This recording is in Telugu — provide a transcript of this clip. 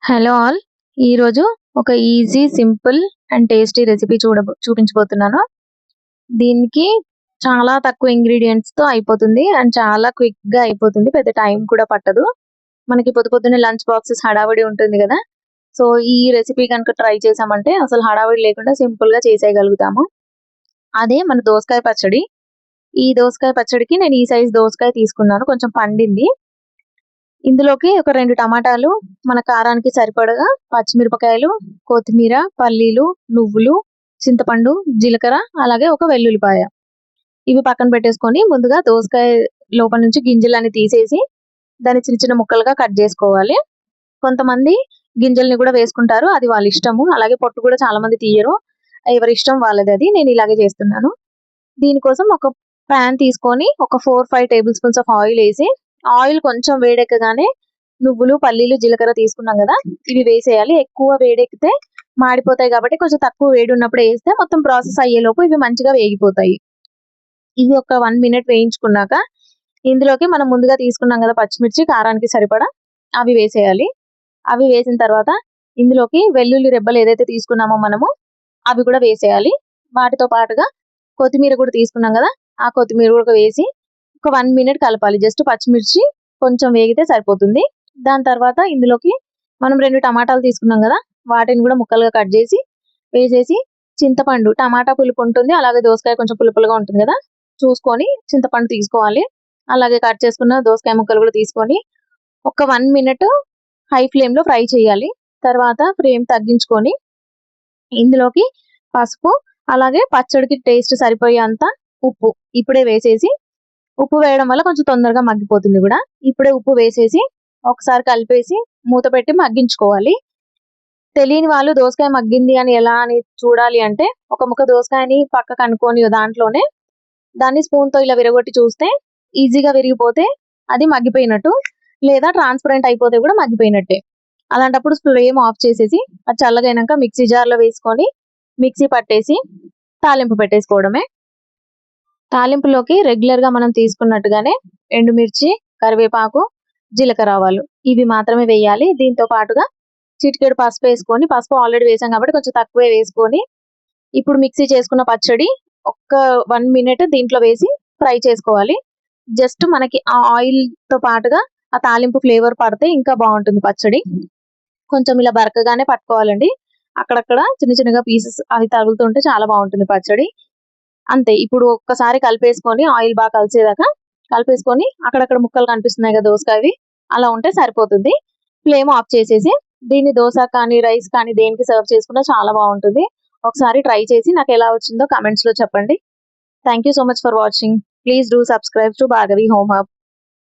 Hello all. ఈరోజు ఒక easy, simple and tasty recipe చూపించబోతున్నాను. దీనికి చాలా తక్కువ ఇంగ్రీడియంట్స్‌తో అయిపోతుంది అండ్ చాలా క్విక్‌గా అయిపోతుంది. పెద్ద టైం కూడా పట్టదు. మనకి పొద్దున్నే లంచ్ బాక్సెస్ హడావిడి ఉంటుంది గదా! సో, ఈ రెసిపీ గనుక ట్రై చేశామంటే అసలు హడావిడి లేకుండా సింపుల్‌గా చేసేయగలుగుతాము. అదే మన దోసకాయ పచ్చడి. ఈ దోసకాయ పచ్చడికి నేను ఈ సైజ్ దోసకాయ తీసుకున్నాను. కొంచెం పండింది. ఇందులోకి ఒక 2 టమాటాలు, మన కారానికి సరిపడగా పచ్చిమిరపకాయలు, కొత్తిమీర, పల్లీలు, నువ్వులు, చింతపండు, జీలకర్ర, అలాగే ఒక వెల్లుల్లిపాయ. ఇవి పక్కన పెట్టేసుకొని ముందుగా దోసకాయ లోపల నుంచి గింజలన్నీ తీసేసి దాన్ని చిన్న చిన్న ముక్కలుగా కట్ చేసుకోవాలి. కొంతమంది గింజల్ని కూడా వేసుకుంటారు. అది వాళ్ళ ఇష్టము. అలాగే పొట్టు కూడా చాలా మంది తీయరు. ఎవరి ఇష్టం వాళ్ళదది. నేను ఇలాగే చేస్తున్నాను. దీనికోసం ఒక పాన్ తీసుకొని ఒక 4, 5 table spoons of oil AC, oil కొంచెం వేడెక్కగానే నువ్వులు, పల్లీలు, జీలకర్ర తీసుకున్నాం కదా, ఇవి వేసేయాలి. ఎక్కువ వేడెక్కితే మాడిపోతాయి కాబట్టి కొంచెం తక్కువ వేడి ఉన్నప్పుడు వేస్తే మొత్తం ప్రాసెస్ అయ్యేలోపు ఇవి మంచిగా వేగిపోతాయి. ఇవి ఒక 1 మినిట్ వేయించుకున్నాక ఇందులోకి మనం ముందుగా తీసుకున్నాం కదా పచ్చిమిర్చి, కారానికి సరిపడా, అవి వేసేయాలి. అవి వేసిన తర్వాత ఇందులోకి వెల్లుల్లి రెబ్బలు ఏదైతే తీసుకున్నామో మనము అవి కూడా వేసేయాలి. వాటితో పాటుగా కొత్తిమీర కూడా తీసుకున్నాం కదా, ఆ కొత్తిమీర కూడా వేసి ఒక 1 మినిట్ కలపాలి. జస్ట్ పచ్చిమిర్చి కొంచెం వేగితే సరిపోతుంది. దాని తర్వాత ఇందులోకి మనం 2 టమాటాలు తీసుకున్నాం కదా, వాటిని కూడా ముక్కలుగా కట్ చేసి వేసేసి, చింతపండు, టమాటా పులుపు ఉంటుంది, అలాగే దోసకాయ కొంచెం పులుపులుగా ఉంటుంది కదా, చూసుకొని చింతపండు తీసుకోవాలి. అలాగే కట్ చేసుకున్న దోసకాయ ముక్కలు కూడా తీసుకొని ఒక 1 మినిట్ హై ఫ్లేమ్లో ఫ్రై చేయాలి. తర్వాత ఫ్లేమ్ తగ్గించుకొని ఇందులోకి పసుపు, అలాగే పచ్చడికి టేస్ట్ సరిపోయేంత ఉప్పు ఇప్పుడే వేసేసి, ఉప్పు వేయడం వల్ల కొంచెం తొందరగా మగ్గిపోతుంది కూడా. ఇప్పుడే ఉప్పు వేసేసి ఒకసారి కలిపేసి మూత పెట్టి మగ్గించుకోవాలి. తెలియని వాళ్ళు దోసకాయ మగ్గింది అని ఎలా అని చూడాలి అంటే, ఒక ముక్క దోసకాయని పక్కకు అనుకొని దాంట్లోనే దాన్ని స్పూన్తో ఇలా విరగొట్టి చూస్తే ఈజీగా విరిగిపోతే అది మగ్గిపోయినట్టు, లేదా ట్రాన్స్పరెంట్ అయిపోతే కూడా మగ్గిపోయినట్టే. అలాంటప్పుడు ఫ్లేమ్ ఆఫ్ చేసేసి అది చల్లగైనాక మిక్సీ జార్లో వేసుకొని మిక్సీ పట్టేసి తాలింపు పెట్టేసుకోవడమే. తాలింపులోకి రెగ్యులర్గా మనం తీసుకున్నట్టుగానే ఎండుమిర్చి, కరివేపాకు, జీలకర్ర, ఆవాలు ఇవి మాత్రమే వేయాలి. దీంతో పాటుగా చిటికెడు పసుపు వేసుకొని, పసుపు ఆల్రెడీ వేసాం కాబట్టి కొంచెం తక్కువే వేసుకొని, ఇప్పుడు మిక్సీ చేసుకున్న పచ్చడి ఒక్క 1 మినిట్ దీంట్లో వేసి ఫ్రై చేసుకోవాలి. జస్ట్ మనకి ఆ ఆయిల్తో పాటుగా ఆ తాలింపు ఫ్లేవర్ పడితే ఇంకా బాగుంటుంది పచ్చడి. కొంచెం ఇలా బరకగానే పట్టుకోవాలండి. అక్కడక్కడ చిన్న చిన్నగా పీసెస్ అవి తగులుతుంటే చాలా బాగుంటుంది పచ్చడి. అంతే. ఇప్పుడు ఒక్కసారి కలిపేసుకొని ఆయిల్ బాగా కలిసేదాకా కలిపేసుకొని, అక్కడక్కడ ముక్కలు కనిపిస్తున్నాయి కదా దోసకాయవి, అలా ఉంటే సరిపోతుంది. ఫ్లేమ్ ఆఫ్ చేసేసి దీన్ని దోస కానీ, రైస్ కానీ దేనికి సర్వ్ చేసుకున్నా చాలా బాగుంటుంది. ఒకసారి ట్రై చేసి నాకు ఎలా వచ్చిందో కమెంట్స్లో చెప్పండి. Thank you so much for watching. Please do subscribe to Bhargavi home hub.